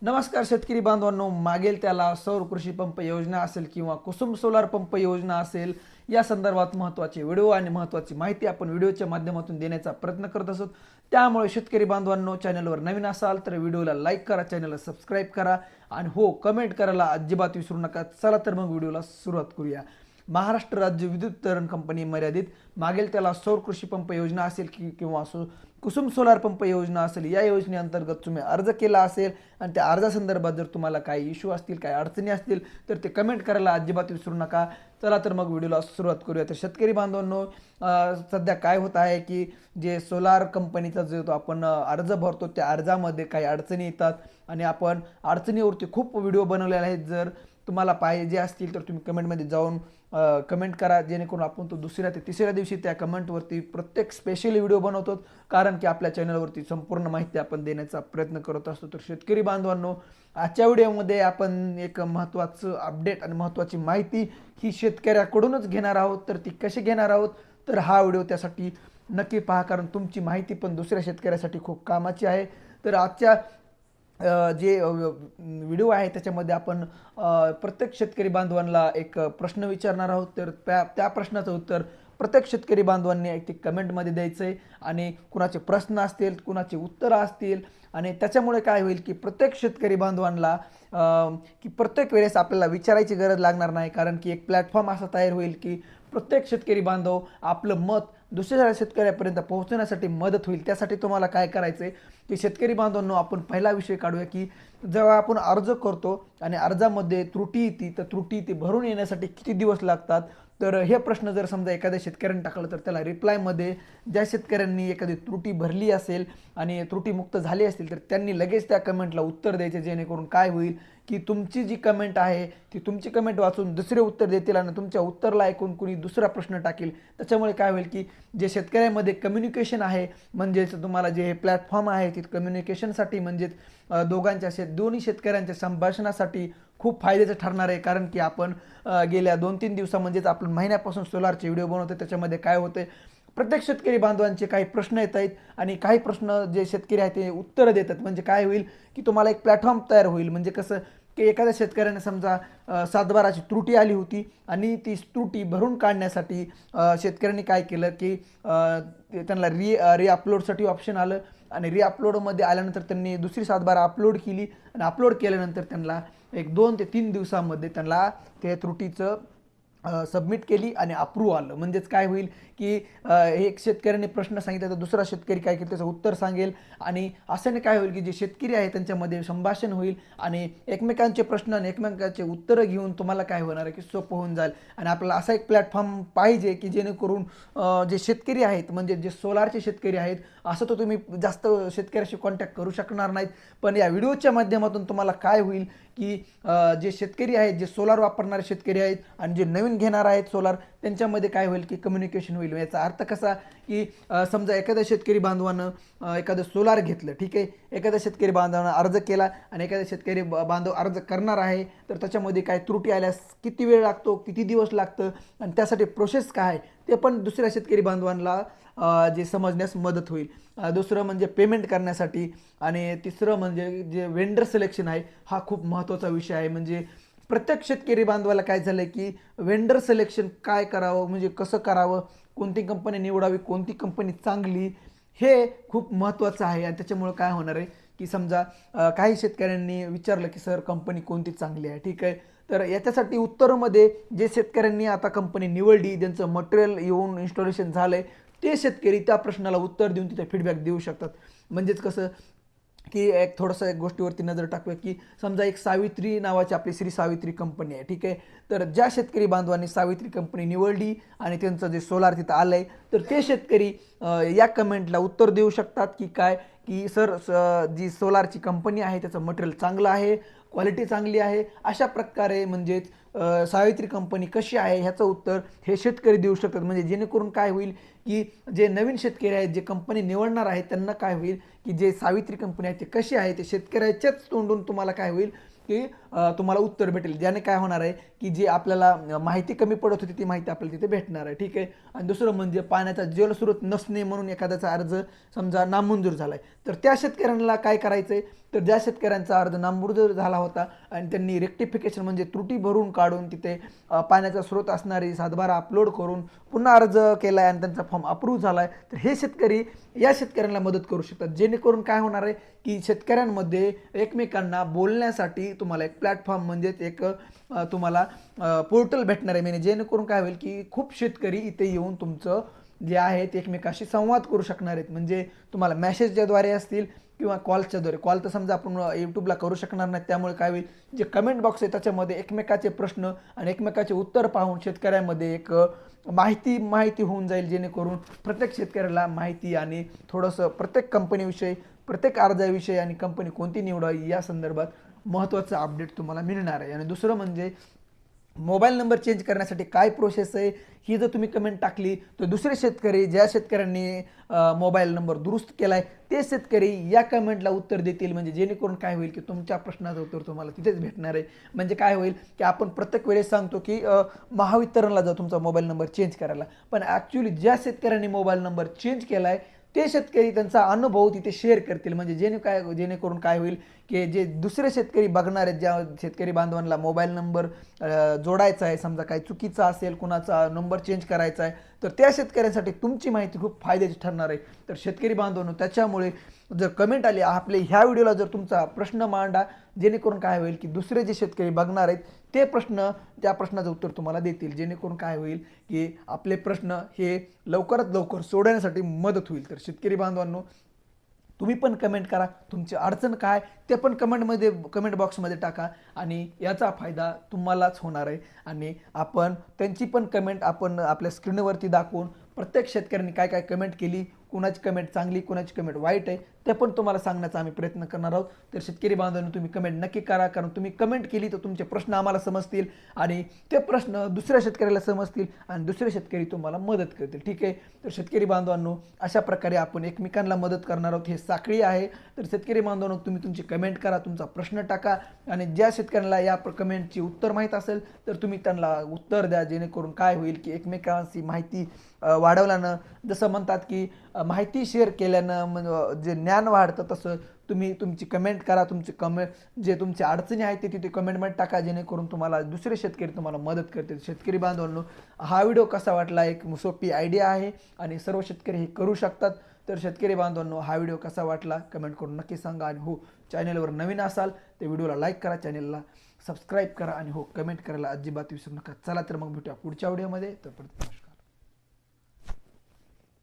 नमस्कार शेतकरी बांधवांनो, मागेल त्याला सौर कृषी पंप योजना असेल किंवा कुसुम सोलार पंप योजना असेल, या संदर्भात महत्त्वाचे व्हिडिओ आणि महत्त्वाची माहिती आपण व्हिडिओच्या माध्यमातून देण्याचा प्रयत्न करत असतो। त्यामुळे शेतकरी बांधवांनो, चॅनलवर नवीन असाल तर व्हिडिओला लाईक करा, चॅनलला सबस्क्राईब करा आणि हो कमेंट करायला अजिबात विसरू नका। चला तर मग व्हिडिओला सुरुवात करूया। महाराष्ट्र राज्य विद्युत वितरण कंपनी मर्यादित मागेल त्याला सौर कृषी पंप योजना असेल किंवा कुसुम सोलार पंप योजना असेल, या योजनेअंतर्गत तुम्ही अर्ज केला असेल आणि त्या अर्जासंदर्भात जर तुम्हाला काही इश्यू असतील, काही अडचणी असतील तर ते कमेंट करायला अजिबात विसरू नका। चला तर मग व्हिडिओला सुरुवात करूया। तर शेतकरी बांधवांनो, सध्या काय होत आहे की जे सोलार कंपनीचा जो तो आपण अर्ज भरतो त्या अर्जामध्ये काही अडचणी येतात आणि आपण अडचणीवरती खूप व्हिडिओ बनवलेले आहेत। जर तुम्हाला पाहिजे असतील तर तुम्ही कमेंटमध्ये जाऊन कमेंट करा, जेणेकरून आपण तो दुसऱ्या ते तिसऱ्या दिवशी त्या कमेंटवरती प्रत्येक स्पेशल व्हिडिओ बनवतो, कारण की आपल्या चॅनलवरती संपूर्ण माहिती आपण देण्याचा प्रयत्न करत असतो। तर शेतकरी बांधवांनो, आजच्या व्हिडिओमध्ये आपण एक महत्त्वाचं अपडेट आणि महत्त्वाची माहिती ही शेतकऱ्याकडूनच घेणार आहोत। तर ती कशी घेणार आहोत, तर हा व्हिडिओ त्यासाठी नक्की पहा, कारण तुमची माहिती पण दुसऱ्या शेतकऱ्यासाठी खूप कामाची आहे। तर आजच्या जे व्हिडिओ आहे त्याच्यामध्ये आपण प्रत्येक शेतकरी बांधवांना एक प्रश्न विचारणार आहोत। तर त्या प्रश्नाचं उत्तर प्रत्येक शेतकरी बांधवांनी एक कमेंटमध्ये द्यायचं आहे आणि कुणाचे प्रश्न असतील, कुणाचे उत्तरं असतील, आणि त्याच्यामुळे काय होईल की प्रत्येक शेतकरी बांधवांना की प्रत्येक वेळेस आपल्याला विचारायची गरज लागणार नाही, कारण की एक प्लॅटफॉर्म असा तयार होईल की प्रत्येक शेतकरी बांधव आपलं मत दुसऱ्या शेतकऱ्यापर्यंत पोहोचण्यासाठी मदत होईल। त्यासाठी तुम्हाला काय करायचं आहे की शेतकरी बांधवांनो, आपण पहिला विषय काढूया की जेव्हा आपण अर्ज करतो आणि अर्जामध्ये त्रुटी येते, तर त्रुटी ती भरून येण्यासाठी किती दिवस लागतात। तर हे प्रश्न जर समजा एखाद्या शेतकऱ्याने टाकलं तर त्याला रिप्लायमध्ये ज्या शेतकऱ्यांनी एखादी त्रुटी भरली असेल आणि त्रुटीमुक्त झाली असतील तर त्यांनी लगेच त्या कमेंटला उत्तर द्यायचे, जेणेकरून काय होईल की तुमची जी कमेंट आहे ती तुमची कमेंट वाचून दुसरे उत्तर देतील आणि तुमच्या उत्तरला ऐकून कुणी दुसरा प्रश्न टाकेल। त्याच्यामुळे काय होईल की जे शेतकऱ्यामध्ये कम्युनिकेशन आहे, म्हणजेच तुम्हाला जे हे प्लॅटफॉर्म आहे ती कम्युनिकेशनसाठी म्हणजेच दोघांच्या दोन्ही शेतकऱ्यांच्या संभाषणासाठी खूप फायद्याचं ठरणार आहे। कारण की आपण गेल्या 2-3 दिवसा म्हणजेच आपण महिन्यापासून सोलारचे व्हिडिओ बनवतो, त्याच्यामध्ये काय होते, प्रत्येक शेतकरी बांधवांचे काही प्रश्न येत आहेत आणि काही प्रश्न जे शेतकरी आहेत ते उत्तरं देतात। म्हणजे काय होईल की तुम्हाला एक प्लॅटफॉर्म तयार होईल। म्हणजे कसं की एखाद्या शेतकऱ्याने समजा सातबाराची त्रुटी आली होती आणि ती त्रुटी भरून काढण्यासाठी शेतकऱ्यांनी काय केलं की त्यांना री अपलोडसाठी ऑप्शन आलं आणि री अपलोडमध्ये आल्यानंतर त्यांनी दुसरी सातबारा अपलोड केली आणि अपलोड केल्यानंतर त्यांना एक 2 ते 3 दिवसामध्ये त्यांना त्या त्रुटीचं सबमिट केली आणि अप्रूव्ह आलं। म्हणजेच काय होईल की एक शेतकऱ्याने प्रश्न सांगितला तर दुसरा शेतकरी काय केलं त्याचं उत्तर सांगेल आणि अशाने काय होईल की जे शेतकरी आहे त्यांच्यामध्ये संभाषण होईल आणि एकमेकांचे प्रश्न आणि एकमेकांचे उत्तरं घेऊन तुम्हाला काय होणार आहे की सोपं होऊन जाईल। आणि आपल्याला असा एक प्लॅटफॉर्म पाहिजे की जेणेकरून जे शेतकरी आहेत, म्हणजे जे सोलारचे शेतकरी आहेत, असं तर तुम्ही जास्त शेतकऱ्याशी कॉन्टॅक्ट करू शकणार नाहीत, पण या व्हिडिओच्या माध्यमातून तुम्हाला काय होईल की जे शेतकरी आहेत, जे सोलार वापरणारे शेतकरी आहेत आणि जे नवीन घेणार आहेत सोलार, त्यांच्यामध्ये काय होईल की कम्युनिकेशन होईल। याचा अर्थ कसा की समजा एखाद्या शेतकरी बांधवानं एखादं सोलार घेतलं, ठीक आहे, एखाद्या शेतकरी बांधवानं अर्ज केला आणि एखाद्या शेतकरी बांधव अर्ज करणार आहे, तर त्याच्यामध्ये काय त्रुटी आल्यास किती वेळ लागतो, किती दिवस लागतं आणि त्यासाठी प्रोसेस काय आहे ते पण दुसऱ्या शेतकरी बांधवांना जे समजण्यास मदत होईल। दुसरं म्हणजे पेमेंट करण्यासाठी आणि तिसरं म्हणजे जे वेंडर सिलेक्शन आहे, हा खूप महत्त्वाचा विषय आहे। म्हणजे प्रत्येक शेतकरी बांधवाला काय झालं की वेंडर सिलेक्शन काय करावं, म्हणजे कसं करावं, कोणती कंपनी निवडावी, कोणती कंपनी चांगली, हे खूप महत्त्वाचं आहे। आणि त्याच्यामुळे काय होणार आहे की समजा काही शेतकऱ्यांनी विचारलं की सर कंपनी कोणती चांगली आहे, ठीक आहे, तर याच्यासाठी उत्तरामध्ये जे शेतकऱ्यांनी आता कंपनी निवडली, ज्यांचं मटेरियल येऊन इन्स्टॉलेशन झालं आहे, ते शेतकरी त्या प्रश्नाला उत्तर देऊन तिथे फीडबॅक देऊ शकतात। म्हणजेच कसं की एक थोडंसं एक गोष्टीवरती नजर टाकूया की समजा एक सावित्री नावाची आपली श्री सावित्री कंपनी आहे, ठीक आहे, तर ज्या शेतकरी बांधवांनी सावित्री कंपनी निवडली आणि त्यांचं जे सोलार तिथं आलं आहे, तर ते शेतकरी या कमेंटला उत्तर देऊ शकतात की काय की सर जी सोलारची कंपनी आहे त्याचं मटेरियल चांगलं आहे, क्वालिटी चांगली आहे, अशा प्रकारे म्हणजेच सावित्री कंपनी कशी आहे ह्याचं उत्तर हे शेतकरी देऊ शकतात। म्हणजे जेणेकरून काय होईल की जे नवीन शेतकरी आहेत, जे कंपनी निवडणार आहेत, त्यांना काय होईल की जे सावित्री कंपनी आहे ते कशी आहे ते शेतकऱ्याच्याच तोंडून तुम्हाला काय होईल की तुम्हाला उत्तर भेटेल, ज्याने काय होणार आहे की जे आपल्याला माहिती कमी पडत होती ती माहिती आपल्याला तिथे भेटणार आहे, ठीक आहे। आणि दुसरं म्हणजे पाण्याचा जलस्रोत नसणे म्हणून एखाद्याचा अर्ज समजा नामंजूर झाला आहे, तर त्या शेतकऱ्यांना काय करायचं आहे तर ज्या शेतकऱ्यांचा अर्ज नामंजूर झाला होता आणि त्यांनी रेक्टिफिकेशन म्हणजे त्रुटी भरून काढून तिथे पाण्याचा स्रोत असणारी सातबारा अपलोड करून पुन्हा अर्ज केला आहे आणि त्यांचा फॉर्म अप्रूव्ह झाला आहे, तर हे शेतकरी या शेतकऱ्यांना मदत करू शकतात. जेणेकरून काय होणार आहे की शेतकऱ्यांमध्ये एकमेकांना बोलण्यासाठी तुम्हाला एक प्लॅटफॉर्म म्हणजेच एक तुम्हाला पोर्टल भेटणार आहे. म्हणजे जेणेकरून काय होईल की खूप शेतकरी इथे येऊन तुमचं जे आहे ते एकमेकाशी संवाद करू शकणार आहेत. म्हणजे तुम्हाला मेसेजच्याद्वारे असतील किंवा कॉलच्याद्वारे. कॉल तर समजा आपण यूट्यूबला करू शकणार नाही, त्यामुळे काय होईल जे कमेंट बॉक्स आहे त्याच्यामध्ये एकमेकाचे प्रश्न आणि एकमेकाचे उत्तर पाहून शेतकऱ्यामध्ये एक माहिती होऊन जाईल. जेणेकरून प्रत्येक शेतकऱ्याला माहिती आणि थोडंसं प्रत्येक कंपनीविषयी प्रत्येक अर्जाविषयी आणि कंपनी कोणती निवडावी या संदर्भात महत्त्वाचं अपडेट तुम्हाला मिळणार आहे. आणि दुसरं म्हणजे मोबाईल नंबर चेंज करण्यासाठी काय प्रोसेस आहे ही जर तुम्ही कमेंट टाकली तर दुसरे शेतकरी ज्या शेतकऱ्यांनी मोबाईल नंबर दुरुस्त केला आहे ते शेतकरी या कमेंटला उत्तर देतील. म्हणजे जेणेकरून काय होईल की तुमच्या प्रश्नाचं उत्तर तुम्हाला तिथेच भेटणार आहे. म्हणजे काय होईल की आपण प्रत्येक वेळेस सांगतो की महावितरणला जा तुमचा मोबाईल नंबर चेंज करायला, पण ॲक्च्युली ज्या शेतकऱ्यांनी मोबाईल नंबर चेंज केला आहे ते शेतकरी त्यांचा अनुभव तिथे शेअर करतील. म्हणजे जेणेकरून काय होईल की जे दुसरे शेतकरी बघणार आहेत, ज्या शेतकरी बांधवांना मोबाईल नंबर जोडायचा आहे, समजा काही चुकीचा असेल, कुणाचा नंबर चेंज करायचा आहे, तर त्या शेतकऱ्यांसाठी तुमची माहिती खूप फायद्याची ठरणार आहे. तर शेतकरी बांधवांनो त्याच्यामुळे जर कमेंट आली आपले ह्या व्हिडिओला जर तुमचा प्रश्न मांडा, जेणेकरून काय होईल की दुसरे जे शेतकरी बघणार आहेत ते त्या प्रश्नाचं उत्तर तुम्हाला देतील. जेणेकरून काय होईल की आपले प्रश्न हे लवकरात लवकर सोडवण्यासाठी मदत होईल. तर शेतकरी बांधवांनो तुम्ही पण कमेंट करा, तुमची अडचण काय ते पण कमेंट बॉक्समध्ये टाका आणि याचा फायदा तुम्हालाच होणार आहे. आणि आपण त्यांची पण कमेंट आपण आपल्या स्क्रीनवरती दाखवून प्रत्येक शेतकऱ्यांनी काय काय कमेंट केली, कुणाची कमेंट चांगली कुणाची कमेंट वाईट आहे ते पण तुम्हाला सांगण्याचा आम्ही प्रयत्न करणार आहोत. तर शेतकरी बांधवांनो तुम्ही कमेंट नक्की करा, कारण तुम्ही कमेंट केली तर तुमचे प्रश्न आम्हाला समजतील आणि ते प्रश्न दुसऱ्या शेतकऱ्याला समजतील आणि दुसरे शेतकरी तुम्हाला मदत करतील. ठीक आहे, तर शेतकरी बांधवांनो अशा प्रकारे आपण एकमेकांना मदत करणार आहोत. हे साखळी आहे. तर शेतकरी बांधवांनो तुम्ही तुमची कमेंट करा, तुमचा प्रश्न टाका आणि ज्या शेतकऱ्यांना या कमेंटची उत्तर माहीत असेल तर तुम्ही त्यांना उत्तर द्या. जेणेकरून काय होईल की एकमेकांची माहिती वाढवल्यानं, जसं म्हणतात की माहिती शेअर केल्यानं जे ज्ञान वाढतं, तसं तुम्ही तुमची कमेंट करा, जे तुमच्या अडचणी आहेत ते तिथे कमेंटमध्ये टाका. जेणेकरून तुम्हाला दुसरे शेतकरी तुम्हाला मदत करतील. शेतकरी बांधवांनो हा व्हिडिओ कसा वाटला, एक सोपी आयडिया आहे आणि सर्व शेतकरी हे करू शकतात. तर शेतकरी बांधवांनो हा व्हिडिओ कसा वाटला कमेंट करून नक्की सांगा. आणि हो, चॅनलवर नवीन असाल तर व्हिडिओला लाईक करा, चॅनलला सबस्क्राईब करा आणि हो कमेंट करायला अजिबात विसरू नका. चला तर मग भेटूया पुढच्या व्हिडिओमध्ये. तर